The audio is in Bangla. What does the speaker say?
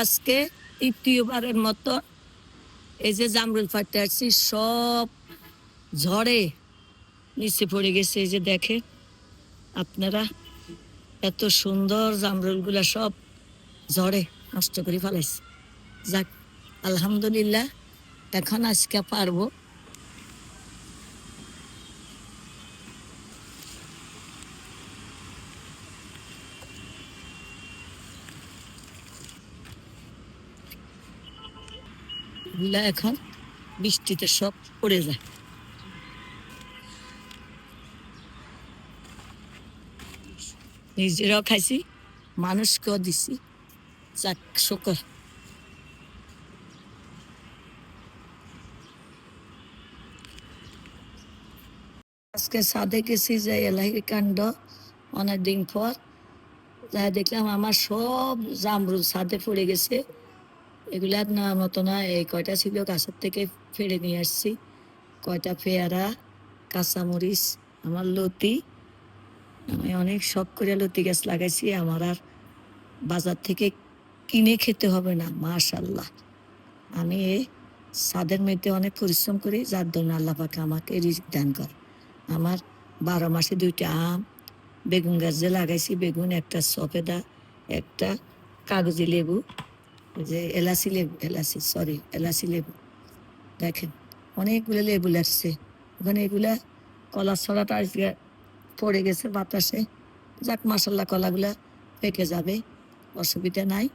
আজকে তৃতীয়বারের মতো এই যে জামরুল ফাটতে আসছি, সব ঝড়ে নিচে পড়ে গেছে। এই যে দেখে আপনারা, এত সুন্দর জামরুলগুলা সব ঝড়ে নষ্ট করে ফেলাইছে। যাক, আলহামদুলিল্লাহ, এখন আজকে পারবো। এগুলা এখন বৃষ্টিতে সব পড়ে যায়। নিজেরাও খাইছি, মানুষকেও দিছি। যাক, শুকর। আজকে ছাদে গেছি, যে এলাহি কাণ্ড, অনেকদিন পর যা দেখলাম আমার সব জামরুল ছাদে পড়ে গেছে। এগুলা নেওয়ার মতো না। এই কয়টা ছিল গাছের থেকে ফেড়ে নিয়ে আসছি। কয়টা পেয়ারা, কাঁচামরিচ, আমার লতি। আমি অনেক শখ করে লতি গাছ লাগাইছি। আমার আর বাজার থেকে কিনে খেতে হবে না, মাশাল্লাহ। আমি এই ছাদের মধ্যে অনেক পরিশ্রম করি, যার জন্য আল্লাহ পাক আমাকে রিজিক দান করে। আমার 12 মাসে 2টা আম, বেগুন গাছ যে লাগাইছি, বেগুন, একটা সফেদা, একটা কাগজি লেবু, যে এলাচি লেবু, এলাচি লেবু। দেখেন, অনেকগুলো লেবু লাগছে ওখানে। এগুলা কলার ছড়াটা আজকে পড়ে গেছে বাতাসে। যাক, মাসাল্লাহ, কলাগুলা পেকে যাবে, অসুবিধা নাই।